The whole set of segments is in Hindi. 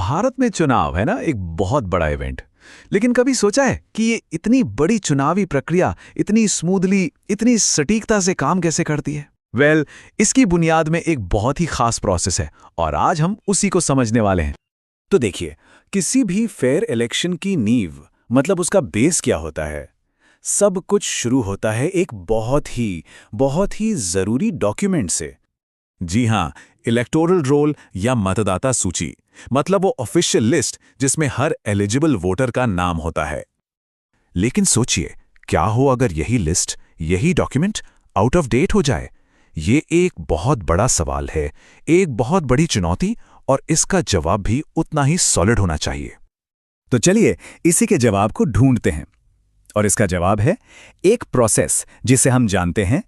भारत में चुनाव है ना, एक बहुत बड़ा इवेंट। लेकिन कभी सोचा है कि ये इतनी बड़ी चुनावी प्रक्रिया इतनी स्मूथली, इतनी सटीकता से काम कैसे करती है? इसकी बुनियाद में एक बहुत ही खास प्रोसेस है और आज हम उसी को समझने वाले हैं। तो देखिए, किसी भी फेयर इलेक्शन की नींव, मतलब उसका बेस क्या होता है? सब कुछ शुरू होता है एक बहुत ही जरूरी डॉक्यूमेंट से। जी हां, इलेक्टोरल रोल या मतदाता सूची, मतलब वो ऑफिशियल लिस्ट जिसमें हर एलिजिबल वोटर का नाम होता है। लेकिन सोचिए, क्या हो अगर यही लिस्ट, यही डॉक्यूमेंट आउट ऑफ डेट हो जाए? ये एक बहुत बड़ा सवाल है, एक बहुत बड़ी चुनौती, और इसका जवाब भी उतना ही सॉलिड होना चाहिए। तो चलिए इसी के जवाब को ढूंढते हैं। और इसका जवाब है एक प्रोसेस जिसे हम जानते हैं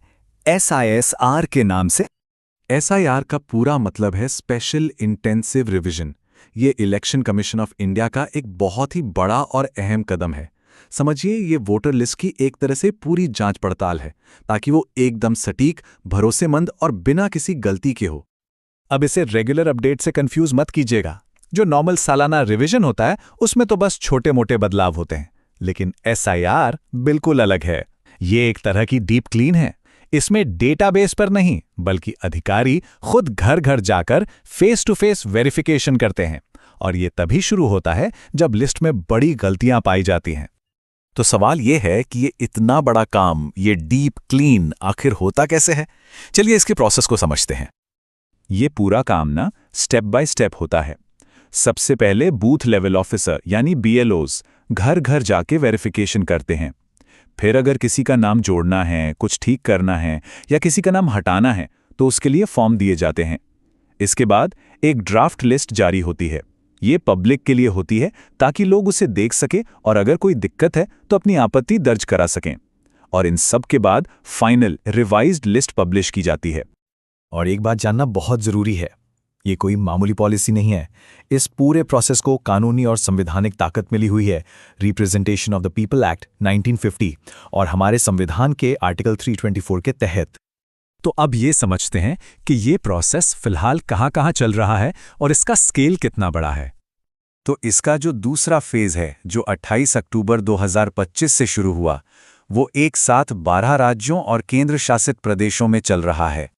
SISR के नाम से। SIR का पूरा मतलब है स्पेशल इंटेंसिव रिवीजन। ये इलेक्शन कमीशन ऑफ इंडिया का एक बहुत ही बड़ा और अहम कदम है। समझिए, ये वोटर लिस्ट की एक तरह से पूरी जांच पड़ताल है, ताकि वो एकदम सटीक, भरोसेमंद और बिना किसी गलती के हो। अब इसे रेगुलर अपडेट से कंफ्यूज मत कीजिएगा। जो नॉर्मल सालाना रिवीजन होता है उसमें तो बस छोटे मोटे बदलाव होते हैं, लेकिन SIR बिल्कुल अलग है। ये एक तरह की डीप क्लीन है। इसमें डेटाबेस पर नहीं, बल्कि अधिकारी खुद घर घर जाकर फेस टू फेस वेरिफिकेशन करते हैं, और ये तभी शुरू होता है जब लिस्ट में बड़ी गलतियां पाई जाती हैं। तो सवाल ये है कि ये इतना बड़ा काम, ये डीप क्लीन आखिर होता कैसे है? चलिए इसके प्रोसेस को समझते हैं। ये पूरा काम ना स्टेप बाय स्टेप होता है। सबसे पहले बूथ लेवल ऑफिसर यानी BLOs घर घर जाके वेरिफिकेशन करते हैं। फिर अगर किसी का नाम जोड़ना है, कुछ ठीक करना है या किसी का नाम हटाना है, तो उसके लिए फॉर्म दिए जाते हैं। इसके बाद एक ड्राफ्ट लिस्ट जारी होती है। ये पब्लिक के लिए होती है, ताकि लोग उसे देख सकें और अगर कोई दिक्कत है तो अपनी आपत्ति दर्ज करा सकें। और इन सब के बाद फाइनल रिवाइज्ड लिस्ट पब्लिश की जाती है। और एक बात जानना बहुत जरूरी है, ये कोई मामूली पॉलिसी नहीं है। इस पूरे प्रोसेस को कानूनी और संवैधानिक ताकत मिली हुई है representation of the people act 1950 और हमारे संविधान के आर्टिकल 324 के तहत। तो अब ये समझते हैं कि ये प्रोसेस फिलहाल कहाँ चल रहा है और इसका स्केल कितना बड़ा है। तो इसका जो दूसरा फेज है, जो 28 अक्टूबर 2025 से शुरू हुआ, वो एक साथ 12 राज्यों और केंद्र शासित प्रदेशों में चल रहा है।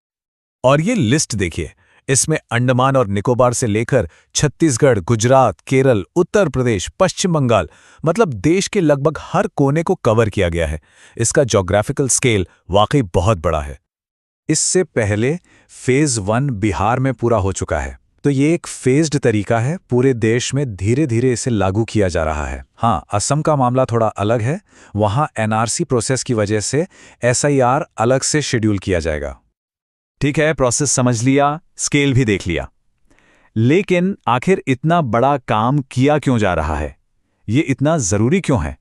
और ये लिस्ट देखिए, इसमें अंडमान और निकोबार से लेकर छत्तीसगढ़, गुजरात, केरल, उत्तर प्रदेश, पश्चिम बंगाल, मतलब देश के लगभग हर कोने को कवर किया गया है। इसका ज्योग्राफिकल स्केल वाकई बहुत बड़ा है। इससे पहले फेज 1 बिहार में पूरा हो चुका है। तो ये एक फेज्ड तरीका है, पूरे देश में धीरे धीरे इसे लागू किया जा रहा है। हाँ, असम का मामला थोड़ा अलग है। वहाँ NRC प्रोसेस की वजह से SIR अलग से शेड्यूल किया जाएगा। ठीक है, प्रोसेस समझ लिया, स्केल भी देख लिया। लेकिन आखिर इतना बड़ा काम किया क्यों जा रहा है? ये इतना जरूरी क्यों है?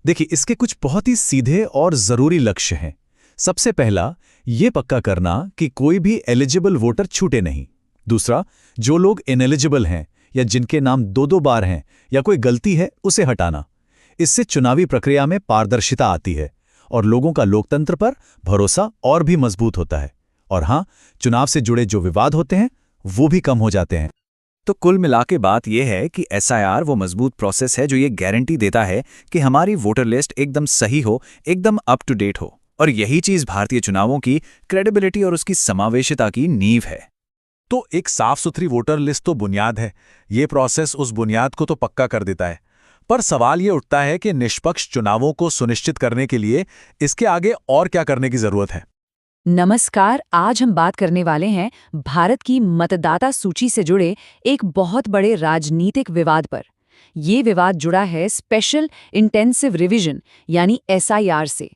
देखिए, इसके कुछ बहुत ही सीधे और जरूरी लक्ष्य हैं। सबसे पहला, ये पक्का करना कि कोई भी एलिजिबल वोटर छूटे नहीं। दूसरा, जो लोग इनएलिजिबल हैं या जिनके नाम दो बार हैं या कोई गलती है, उसे हटाना। इससे चुनावी प्रक्रिया में पारदर्शिता आती है और लोगों का लोकतंत्र पर भरोसा और भी मजबूत होता है। और हाँ, चुनाव से जुड़े जो विवाद होते हैं वो भी कम हो जाते हैं। तो कुल मिलाके बात यह है कि SIR वो मजबूत प्रोसेस है जो ये गारंटी देता है कि हमारी वोटर लिस्ट एकदम सही हो, एकदम अप टू डेट हो। और यही चीज भारतीय चुनावों की क्रेडिबिलिटी और उसकी समावेशिता की नींव है। तो एक साफ सुथरी वोटर लिस्ट तो बुनियाद है। ये प्रोसेस उस बुनियाद को तो पक्का कर देता है। पर सवाल ये उठता है कि निष्पक्ष चुनावों को सुनिश्चित करने के लिए इसके आगे और क्या करने की जरूरत है। नमस्कार, आज हम बात करने वाले हैं भारत की मतदाता सूची से जुड़े एक बहुत बड़े राजनीतिक विवाद पर। ये विवाद जुड़ा है स्पेशल इंटेंसिव रिवीजन यानी SIR से।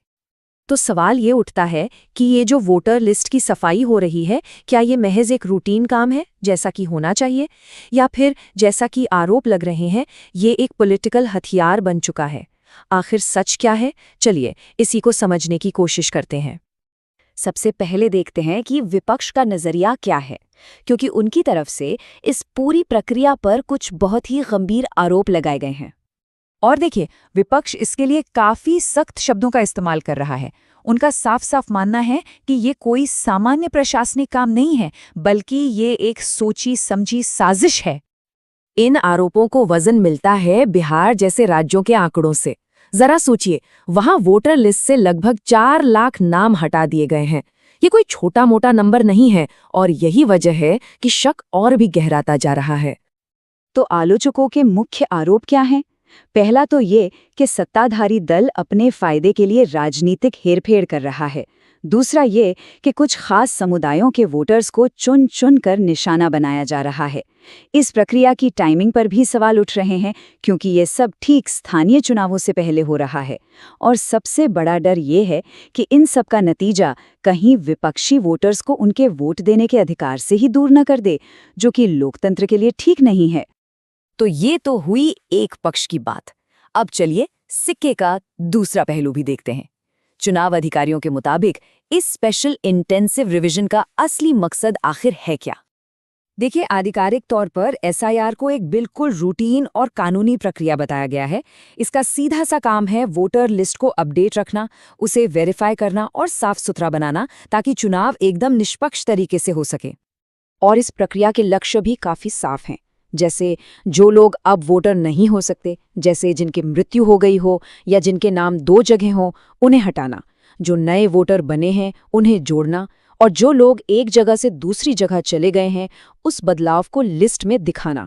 तो सवाल ये उठता है कि ये जो वोटर लिस्ट की सफाई हो रही है, क्या ये महज एक रूटीन काम है जैसा कि होना चाहिए, या फिर जैसा कि आरोप लग रहे हैं, ये एक पॉलिटिकल हथियार बन चुका है? आखिर सच क्या है? चलिए इसी को समझने की कोशिश करते हैं। सबसे पहले देखते हैं कि विपक्ष का नजरिया क्या है, क्योंकि उनकी तरफ से इस पूरी प्रक्रिया पर कुछ बहुत ही गंभीर आरोप लगाए गए हैं। और देखिए, विपक्ष इसके लिए काफी सख्त शब्दों का इस्तेमाल कर रहा है। उनका साफ साफ मानना है कि ये कोई सामान्य प्रशासनिक काम नहीं है, बल्कि ये एक सोची समझी साजिश है। इन आरोपों को वजन मिलता है बिहार जैसे राज्यों के आंकड़ों से। जरा सोचिए, वहां वोटर लिस्ट से लगभग 4 लाख नाम हटा दिए गए हैं। ये कोई छोटा मोटा नंबर नहीं है और यही वजह है कि शक और भी गहराता जा रहा है। तो आलोचकों के मुख्य आरोप क्या हैं? पहला तो ये कि सत्ताधारी दल अपने फायदे के लिए राजनीतिक हेरफेर कर रहा है। दूसरा ये कि कुछ खास समुदायों के वोटर्स को चुन चुन कर निशाना बनाया जा रहा है। इस प्रक्रिया की टाइमिंग पर भी सवाल उठ रहे हैं, क्योंकि ये सब ठीक स्थानीय चुनावों से पहले हो रहा है। और सबसे बड़ा डर ये है कि इन सब का नतीजा कहीं विपक्षी वोटर्स को उनके वोट देने के अधिकार से ही दूर न कर दे, जो कि लोकतंत्र के लिए ठीक नहीं है। तो ये तो हुई एक पक्ष की बात। अब चलिए सिक्के का दूसरा पहलू भी देखते हैं। चुनाव अधिकारियों के मुताबिक इस स्पेशल इंटेंसिव रिवीजन का असली मकसद आखिर है क्या? देखिए, आधिकारिक तौर पर एसआईआर को एक बिल्कुल रूटीन और कानूनी प्रक्रिया बताया गया है। इसका सीधा सा काम है वोटर लिस्ट को अपडेट रखना, उसे वेरीफाई करना और साफ सुथरा बनाना, ताकि चुनाव एकदम निष्पक्ष तरीके से हो सके। और इस प्रक्रिया के लक्ष्य भी काफी साफ हैं। जैसे जो लोग अब वोटर नहीं हो सकते, जैसे जिनकी मृत्यु हो गई हो या जिनके नाम 2 जगह हों, उन्हें हटाना, जो नए वोटर बने हैं उन्हें जोड़ना, और जो लोग एक जगह से दूसरी जगह चले गए हैं उस बदलाव को लिस्ट में दिखाना।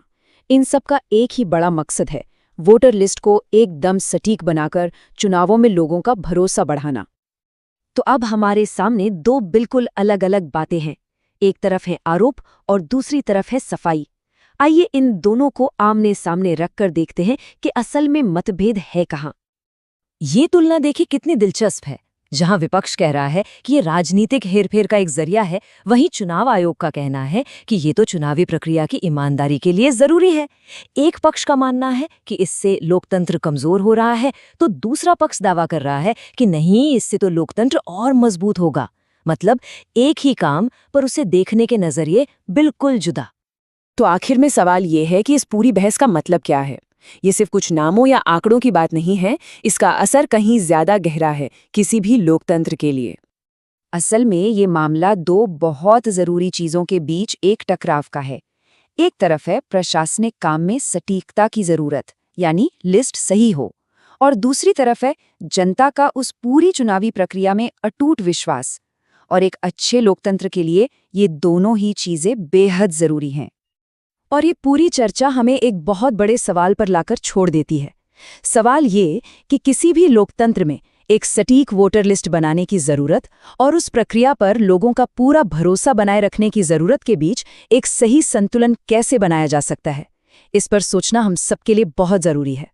इन सब का एक ही बड़ा मकसद है, वोटर लिस्ट को एकदम सटीक बनाकर चुनावों में लोगों का भरोसा बढ़ाना। तो अब हमारे सामने 2 बिल्कुल अलग अलग बातें हैं। एक तरफ है आरोप और दूसरी तरफ है सफाई। आइए इन दोनों को आमने सामने रखकर देखते हैं कि असल में मतभेद है कहाँ। ये तुलना देखिए कितनी दिलचस्प है। जहां विपक्ष कह रहा है कि ये राजनीतिक हेरफेर का एक जरिया है, वहीं चुनाव आयोग का कहना है कि ये तो चुनावी प्रक्रिया की ईमानदारी के लिए जरूरी है। एक पक्ष का मानना है कि इससे लोकतंत्र कमजोर हो रहा है, तो दूसरा पक्ष दावा कर रहा है कि नहीं, इससे तो लोकतंत्र और मजबूत होगा। मतलब एक ही काम, पर उसे देखने के नजरिए बिल्कुल जुदा। तो आखिर में सवाल ये है कि इस पूरी बहस का मतलब क्या है? ये सिर्फ कुछ नामों या आंकड़ों की बात नहीं है, इसका असर कहीं ज्यादा गहरा है किसी भी लोकतंत्र के लिए। असल में ये मामला 2 बहुत जरूरी चीजों के बीच एक टकराव का है। एक तरफ है प्रशासनिक काम में सटीकता की जरूरत, यानी लिस्ट सही हो, और दूसरी तरफ है जनता का उस पूरी चुनावी प्रक्रिया में अटूट विश्वास। और एक अच्छे लोकतंत्र के लिए ये दोनों ही चीजें बेहद जरूरी हैं। और ये पूरी चर्चा हमें एक बहुत बड़े सवाल पर लाकर छोड़ देती है। सवाल ये कि किसी भी लोकतंत्र में एक सटीक वोटर लिस्ट बनाने की जरूरत और उस प्रक्रिया पर लोगों का पूरा भरोसा बनाए रखने की जरूरत के बीच एक सही संतुलन कैसे बनाया जा सकता है, इस पर सोचना हम सबके लिए बहुत जरूरी है।